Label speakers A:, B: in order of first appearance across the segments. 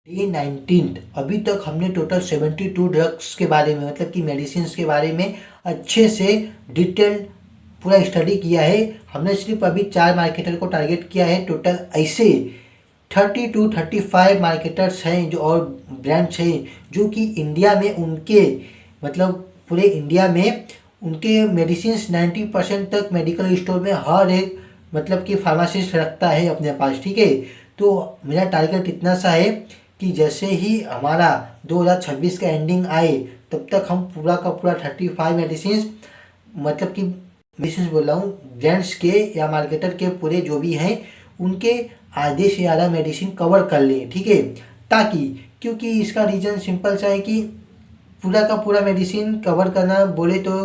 A: Day 19 अभी तक हमने टोटल 72 ड्रग्स के बारे में मतलब कि मेडिसिन के बारे में अच्छे से डिटेल पूरा स्टडी किया है। हमने सिर्फ अभी 4 मार्केटर को टारगेट किया है। टोटल ऐसे 30 to 35 मार्केटर्स हैं जो और ब्रांड्स हैं जो कि इंडिया में उनके मतलब पूरे इंडिया में उनके मेडिसिन 90% तक मेडिकल स्टोर में हर एक मतलब कि फार्मासिस्ट रखता है अपने पास। ठीक है, तो मेरा टारगेट इतना सा है कि जैसे ही हमारा 2026 का एंडिंग आए तब तक हम पूरा का पूरा 35 मेडिसिन मतलब कि मेडिसिन बोल रहा हूँ ब्रांड्स के या मार्केटर के पूरे जो भी हैं उनके आधे से ज़्यादा मेडिसिन कवर कर लें। ठीक है, ताकि क्योंकि इसका रीज़न सिंपल सा है कि पूरा का पूरा मेडिसिन कवर करना बोले तो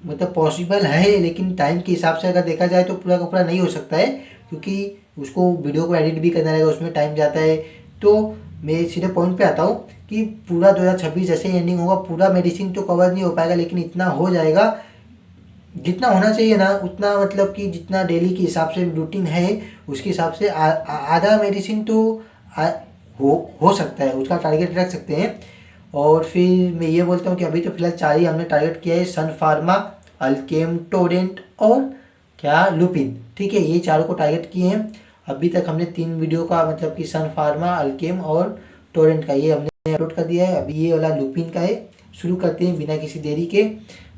A: मतलब पॉसिबल है, लेकिन टाइम के हिसाब से अगर देखा जाए तो पूरा का पूरा नहीं हो सकता है क्योंकि उसको वीडियो को एडिट भी करना रहेगा, उसमें टाइम जाता है। तो मैं सीधे पॉइंट पे आता हूँ कि पूरा 2026 जैसे एंडिंग होगा पूरा मेडिसिन तो कवर नहीं हो पाएगा, लेकिन इतना हो जाएगा जितना होना चाहिए ना उतना मतलब कि जितना डेली के हिसाब से रूटीन है उसके हिसाब से आधा मेडिसिन तो हो सकता है, उसका टारगेट रख सकते हैं। और फिर मैं ये बोलता हूँ कि अभी तो फिलहाल 4 ही हमने टारगेट किया है, सन फार्मा, अल्केम, टोरेंट और क्या लुपिन। ठीक है, ये चारों को टारगेट किए हैं। अभी तक हमने 3 वीडियो का मतलब कि सन फार्मा, अल्केम और टोरेंट का ये हमने अपलोड कर दिया है। अभी ये वाला लुपिन का है। शुरू करते हैं बिना किसी देरी के।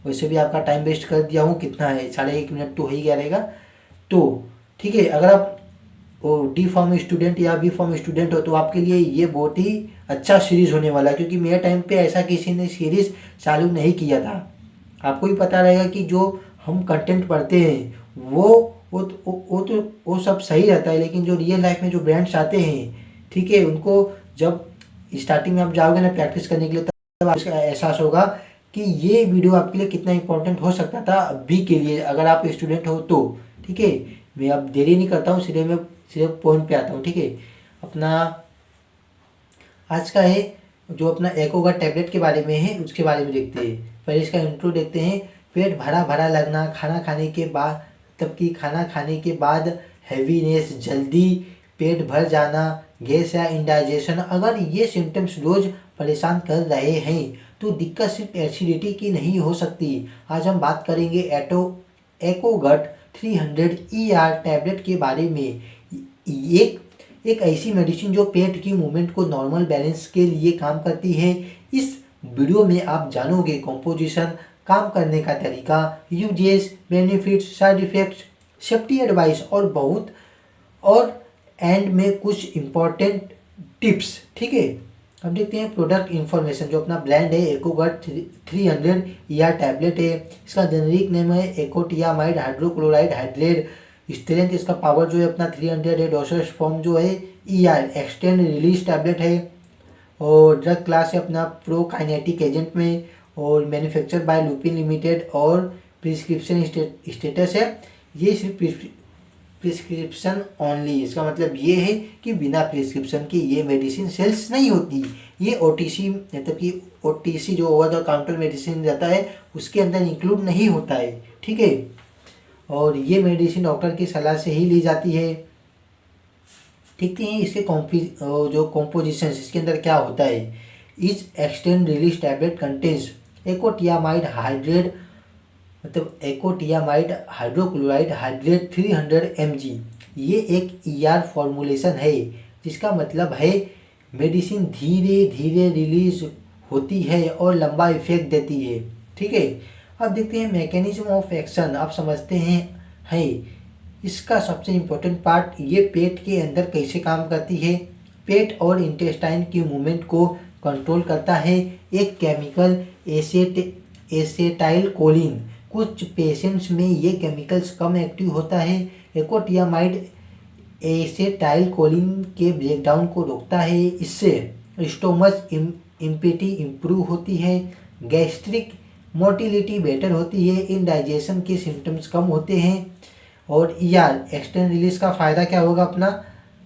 A: वैसे भी आपका टाइम वेस्ट कर दिया हूँ, कितना है 1.5 मिनट तो हो ही गया रहेगा। तो ठीक है, अगर आप डी फॉर्म स्टूडेंट या बी फॉर्म स्टूडेंट हो तो आपके लिए ये बहुत ही अच्छा सीरीज़ होने वाला है, क्योंकि मेरे टाइम पे ऐसा किसी ने सीरीज़ चालू नहीं किया था। आपको भी पता रहेगा कि जो हम कंटेंट पढ़ते हैं वो सब सही रहता है, लेकिन जो रियल लाइफ में जो ब्रांड्स आते हैं ठीक है उनको जब स्टार्टिंग में आप जाओगे ना प्रैक्टिस करने के लिए तब आपको एहसास होगा कि ये वीडियो आपके लिए कितना इंपॉर्टेंट हो सकता था अभी के लिए अगर आप स्टूडेंट हो तो। ठीक है, मैं अब देरी नहीं करता हूँ, सीधे पॉइंट पे आता हूँ। ठीक है, अपना आज का है जो अपना एकोगा टैबलेट के बारे में है उसके बारे में देखते हैं। पहले इसका इंट्रो देखते हैं। पेट भरा भरा लगना, खाना खाने के बाद तब कि खाना खाने के बाद हैवीनेस, जल्दी पेट भर जाना, गैस या इंडाइजेशन, अगर ये सिम्टम्स रोज परेशान कर रहे हैं तो दिक्कत सिर्फ एसिडिटी की नहीं हो सकती। आज हम बात करेंगे एकोगट 300 ER टैबलेट के बारे में। एक ऐसी मेडिसिन जो पेट की मूवमेंट को नॉर्मल बैलेंस के लिए काम करती है। इस वीडियो में आप जानोगे कॉम्पोजिशन, काम करने का तरीका, uses, benefits, side effects, safety advice और बहुत और एंड में कुछ इम्पॉर्टेंट टिप्स। ठीक है, अब देखते हैं प्रोडक्ट इन्फॉर्मेशन। जो अपना ब्रांड है एकोगट 300 ER टैबलेट है। इसका जेनरिक नेम है एकोटियामाइड हाइड्रोक्लोराइड हाइड्रेट। स्ट्रेंथ इसका पावर जो है अपना 300 है। डोसेज फॉर्म जो है ER एक्सटेंड रिलीज टैबलेट है। और ड्रग क्लास है अपना प्रोकाइनेटिक एजेंट में। और मैन्युफैक्चर बाय लुपिन लिमिटेड। और प्रिस्क्रिप्शन स्टेटस है ये सिर्फ प्रिस्क्रिप्शन ओनली। इसका मतलब ये है कि बिना प्रिस्क्रिप्शन के ये मेडिसिन सेल्स नहीं होती। ये OTC मतलब कि OTC जो ओवर द काउंटर मेडिसिन रहता है उसके अंदर इंक्लूड नहीं होता है। ठीक है, और ये मेडिसिन डॉक्टर की सलाह से ही ली जाती है। ठीक है, इसके जो कॉम्पोजिशन इसके अंदर क्या होता है। इस extend release tablet contains acotiamide hydrate मतलब एकोटियामाइड हाइड्रोक्लोराइड हाइड्रेट 300 mg। ये एक ER फॉर्मुलेशन है जिसका मतलब है मेडिसिन धीरे धीरे रिलीज होती है और लंबा इफेक्ट देती है। ठीक है, अब देखते हैं मैकेनिज्म ऑफ एक्शन। आप समझते हैं इसका सबसे इम्पोर्टेंट पार्ट ये पेट के अंदर कैसे काम करती है। पेट और इंटेस्टाइन की मूवमेंट को कंट्रोल करता है एक केमिकल एसेटाइल कोलिन। कुछ पेशेंट्स में ये केमिकल्स कम एक्टिव होता है। एकोटियामाइड एसेटाइल कोलिन के ब्रेकडाउन को रोकता है। इससे स्टोमच इम्पिटी इम्प्रूव होती है, गैस्ट्रिक मोटिलिटी बेटर होती है, इंडाइजेशन के सिम्टम्स कम होते हैं। और ER एक्सटेंड रिलीज का फ़ायदा क्या होगा अपना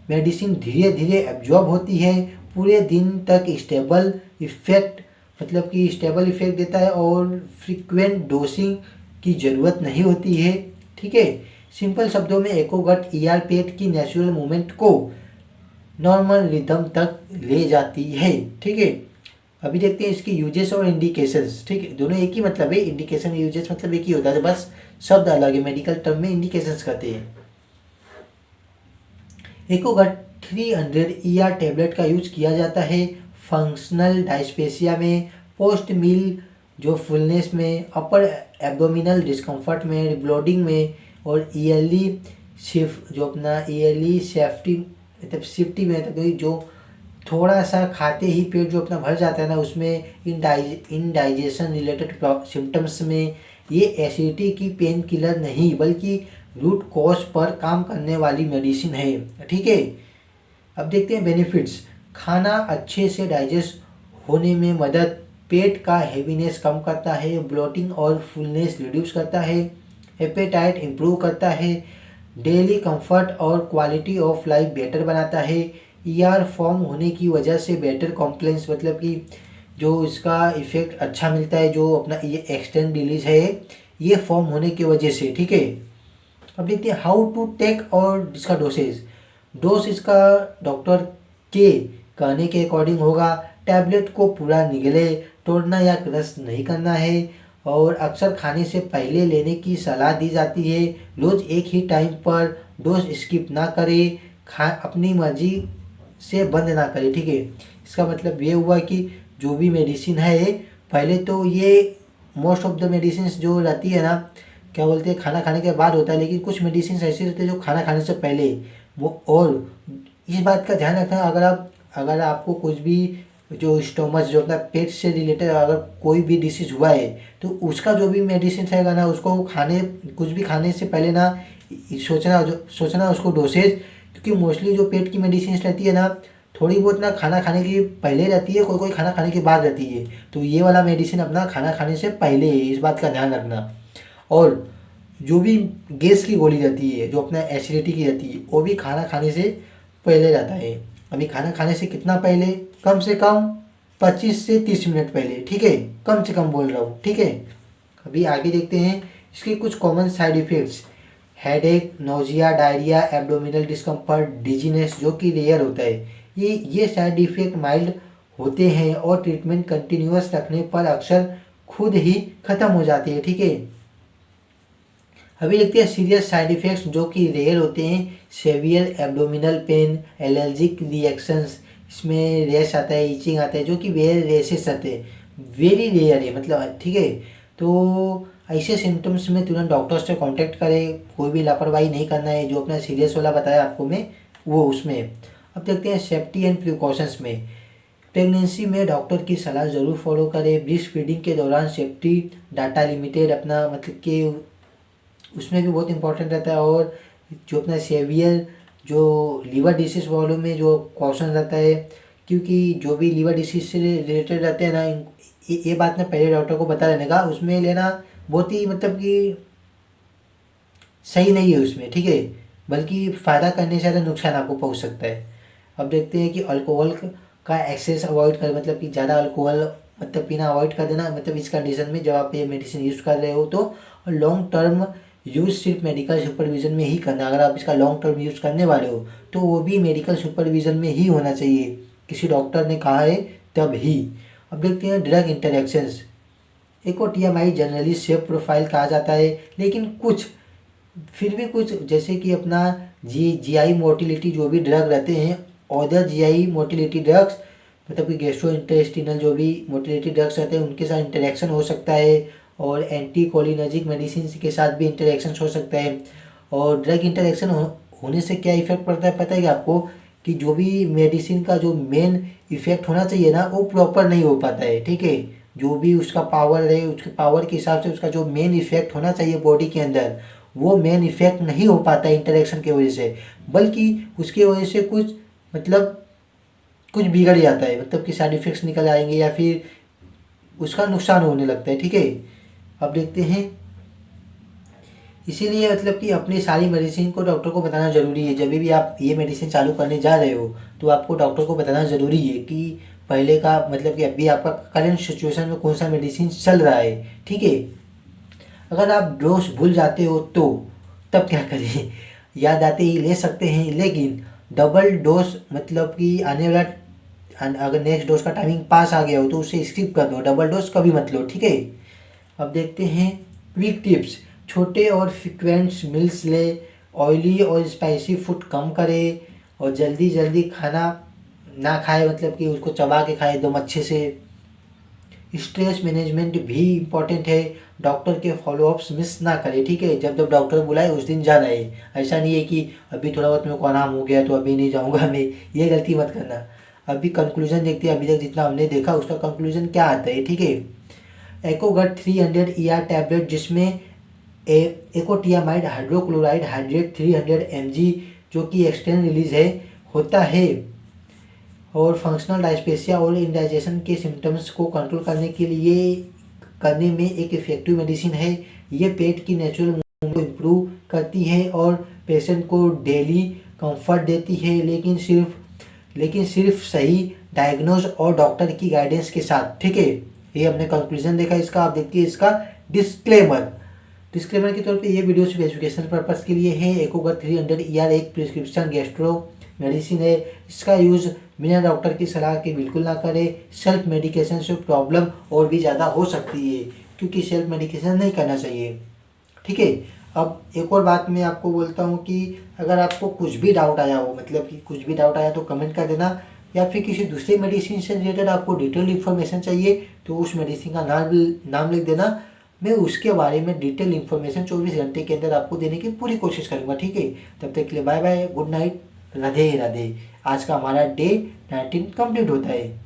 A: मेडिसिन धीरे धीरे एब्जॉर्ब होती है, पूरे दिन तक स्टेबल इफेक्ट मतलब कि स्टेबल इफेक्ट देता है और फ्रीक्वेंट डोसिंग की ज़रूरत नहीं होती है। ठीक है, सिंपल शब्दों में एकोगट ER पेट की नेचुरल मूवमेंट को नॉर्मल रिदम तक ले जाती है। ठीक है, अभी देखते हैं इसकी यूजेस और इंडिकेशंस। ठीक है, दोनों एक ही मतलब है, इंडिकेशन यूजेस मतलब एक ही होता है, बस शब्द अलग है। मेडिकल टर्म में इंडिकेशंस कहते हैं। एकोगट 300 टैबलेट का यूज किया जाता है फंक्शनल डायस्पेसिया में, पोस्ट मील जो फुलनेस में, अपर एब्डोमिनल डिस्कम्फर्ट में, ब्लोडिंग में, और ईयरली शिफ्ट जो अपना ईयरली सेफ्टी मतलब शिफ्टी में, मतलब जो थोड़ा सा खाते ही पेट जो अपना भर जाता है ना, उसमें इनडाइजेशन रिलेटेड सिम्टम्स में। ये एसिडिटी की पेन किलर नहीं बल्कि रूट कॉज पर काम करने वाली मेडिसिन है। ठीक है, अब देखते हैं बेनिफिट्स। खाना अच्छे से डाइजेस्ट होने में मदद, पेट का हेवीनेस कम करता है, ब्लोटिंग और फुलनेस रिड्यूस करता है, एपेटाइट इम्प्रूव करता है, डेली कंफर्ट और क्वालिटी ऑफ लाइफ बेटर बनाता है, ईआर फॉर्म होने की वजह से बेटर कॉम्प्लेंस मतलब कि जो इसका इफेक्ट अच्छा मिलता है, जो अपना ये एक्सटेंड रिलीज है ये फॉर्म होने की वजह से। ठीक है, अब देखते हैं हाउ टू टेक और इसका डोसेज। डोज इसका डॉक्टर के कहने के अकॉर्डिंग होगा। टैबलेट को पूरा निगले, तोड़ना या क्रश नहीं करना है, और अक्सर खाने से पहले लेने की सलाह दी जाती है। रोज़ एक ही टाइम पर डोज स्किप ना करें, अपनी मर्जी से बंद ना करें। ठीक है, इसका मतलब ये हुआ कि जो भी मेडिसिन है, पहले तो ये मोस्ट ऑफ द मेडिसिन जो रहती है ना, क्या बोलते हैं, खाना खाने के बाद होता है, लेकिन कुछ मेडिसिन ऐसी रहती है जो खाना खाने से पहले वो। और इस बात का ध्यान रखना, अगर आपको कुछ भी जो स्टोमच जो अपना पेट से रिलेटेड अगर कोई भी डिसीज हुआ है, तो उसका जो भी मेडिसिन रहेगा ना, उसको कुछ भी खाने से पहले ना सोचना उसको डोसेज, क्योंकि मोस्टली जो पेट की मेडिसिन रहती है ना, थोड़ी बहुत ना खाना खाने के पहले रहती है, कोई खाना खाने के बाद रहती है। तो ये वाला मेडिसिन अपना खाना खाने से पहले है, इस बात का ध्यान रखना। और जो भी गैस की गोली रहती है, जो अपना एसिडिटी की रहती है, वो भी खाना खाने से पहले रहता है। अभी खाना खाने से कितना पहले, कम से कम 25 से 30 मिनट पहले। ठीक है, कम से कम बोल रहा हूँ। ठीक है, अभी आगे देखते हैं इसके कुछ common side effects. Headache, nausea, diarrhoea, abdominal discomfort, dizziness जो कि रेयर होता है। ये साइड इफ़ेक्ट माइल्ड होते हैं और ट्रीटमेंट कंटिन्यूअस रखने पर अक्सर खुद ही ख़त्म हो जाते हैं। ठीक है, अभी देखते हैं सीरियस साइड इफ़ेक्ट्स जो कि रेयर होते हैं। Severe abdominal pain, allergic reactions, इसमें रेश आता है, ईचिंग आता है, जो कि वेयर रेसेस आते हैं, वेरी रेयर है मतलब। ठीक है, तो ऐसे सिम्टम्स में तुरंत डॉक्टर से कांटेक्ट करें, कोई भी लापरवाही नहीं करना है। जो अपना सीरियस वाला बताया आपको मैं, वो उसमें। अब देखते हैं सेफ्टी एंड प्रिकॉशंस में। प्रेगनेंसी में डॉक्टर की सलाह ज़रूर फॉलो करें। ब्रेस्ट फीडिंग के दौरान सेफ्टी डाटा लिमिटेड अपना मतलब कि उसमें भी बहुत इंपॉर्टेंट रहता है। और जो अपना सेवियर जो लीवर डिसीज़ वालों में जो कॉशन रहता है, क्योंकि जो भी लीवर डिसीज से रिलेटेड रहते हैं ना, ये बात ना पहले डॉक्टर को बता देने का, उसमें लेना बहुत ही मतलब कि सही नहीं है उसमें। ठीक है, बल्कि फ़ायदा करने से ज़्यादा नुकसान आपको पहुंच सकता है। अब देखते हैं कि अल्कोहल का एक्सेस अवॉइड कर, मतलब कि ज़्यादा अल्कोहल मतलब पीना अवॉइड कर देना, मतलब इस कंडीशन में जब आप ये मेडिसिन यूज़ कर रहे हो तो। और लॉन्ग टर्म यूज़ सिर्फ मेडिकल सुपरविज़न में ही करना। अगर आप इसका लॉन्ग टर्म यूज़ करने वाले हो तो वो भी मेडिकल सुपरविज़न में ही होना चाहिए, किसी डॉक्टर ने कहा है तब ही। अब देखते हैं drug interactions. Acotiamide generally safe profile कहा जाता है, लेकिन फिर भी कुछ जैसे कि अपना जीआई मोटिलिटी जो भी ड्रग रहते हैं, अदर जीआई मोटिलिटी ड्रग्स मतलब कि गैस्ट्रो इंटेस्टिनल जो भी मोटिलिटी ड्रग्स रहते हैं, उनके साथ इंटरेक्शन हो सकता है। और एंटी कोलिनर्जिक मेडिसिन के साथ भी इंटरेक्शन हो सकता है। और ड्रग इंटरेक्शन होने से क्या इफेक्ट पड़ता है पता है कि आपको, कि जो भी मेडिसिन का जो मेन इफेक्ट होना चाहिए ना, वो प्रॉपर नहीं हो पाता है। ठीक है, जो भी उसका पावर है, उसके पावर के हिसाब से उसका जो मेन इफेक्ट होना चाहिए बॉडी के अंदर, वो मेन इफेक्ट नहीं हो पाता इंटरेक्शन की वजह से, बल्कि उसकी वजह से कुछ बिगड़ जाता है, मतलब कि साइड इफ़ेक्ट्स निकल आएंगे या फिर उसका नुकसान होने लगता है। ठीक है, अब देखते हैं, इसीलिए मतलब कि अपनी सारी मेडिसिन को डॉक्टर को बताना ज़रूरी है। जब भी आप ये मेडिसिन चालू करने जा रहे हो तो आपको डॉक्टर को बताना ज़रूरी है कि पहले का मतलब कि अभी आपका करंट सिचुएशन में कौन सा मेडिसिन चल रहा है। ठीक है, अगर आप डोज भूल जाते हो तो तब क्या करें, याद आते ही ले सकते हैं, लेकिन डबल डोज मतलब कि आने वाला अगर नेक्स्ट डोज का टाइमिंग पास आ गया हो तो उसे स्किप कर दो, डबल डोज कभी मत लो, ठीक है। अब देखते हैं क्विक टिप्स। छोटे और फ्रिक्वेंट मील्स ले, ऑयली और स्पाइसी फूड कम करे, और जल्दी जल्दी खाना ना खाए, मतलब कि उसको चबा के खाए एकदम अच्छे से। स्ट्रेस मैनेजमेंट भी इम्पॉर्टेंट है, डॉक्टर के फॉलोअप्स मिस ना करे, ठीक है। जब जब डॉक्टर बुलाए उस दिन जाना है, ऐसा नहीं है कि अभी थोड़ा बहुत मेरे को आराम हो गया तो अभी नहीं जाऊँगा मैं, ये गलती मत करना। अभी कंक्लूजन देखते हैं, अभी तक जितना हमने देखा उसका कंक्लूजन क्या आता है, ठीक है। एकोगट 300 ER टैबलेट, जिसमें एकोटियामाइड हाइड्रोक्लोराइड हाइड्रेट 300 mg जो कि एक्सटेंड रिलीज है होता है, और फंक्शनल डायस्पेसिया और इंडाइजेशन के सिम्टम्स को कंट्रोल करने में एक इफेक्टिव मेडिसिन है। ये पेट की नेचुरल मूवमेंट को इम्प्रूव करती है और पेशेंट को डेली कंफर्ट देती है, लेकिन सिर्फ सही डायग्नोज और डॉक्टर की गाइडेंस के साथ, ठीक है। ये हमने कंक्लूजन देखा इसका। आप देखिए इसका डिस्क्लेमर के तौर पे ये वीडियो सिर्फ एजुकेशनल पर्पस के लिए है। एकोगट 300 ER एक प्रिस्क्रिप्शन गैस्ट्रो मेडिसिन है। इसका यूज़ बिना डॉक्टर की सलाह के बिल्कुल ना करें। सेल्फ मेडिकेशन से प्रॉब्लम और भी ज़्यादा हो सकती है, क्योंकि सेल्फ मेडिकेशन नहीं करना चाहिए, ठीक है। अब एक और बात मैं आपको बोलता हूँ कि अगर आपको कुछ भी डाउट आया हो, मतलब कि कुछ भी डाउट आया तो कमेंट कर देना, या फिर किसी दूसरे मेडिसिन से रिलेटेड आपको डिटेल इन्फॉर्मेशन चाहिए तो उस मेडिसिन का नाम लिख देना। मैं उसके बारे में डिटेल इन्फॉर्मेशन 24 घंटे के अंदर आपको देने की पूरी कोशिश करूँगा, ठीक है। तब तक के लिए bye bye, good night, Radhe Radhe. आज का हमारा डे 19 कंप्लीट होता है।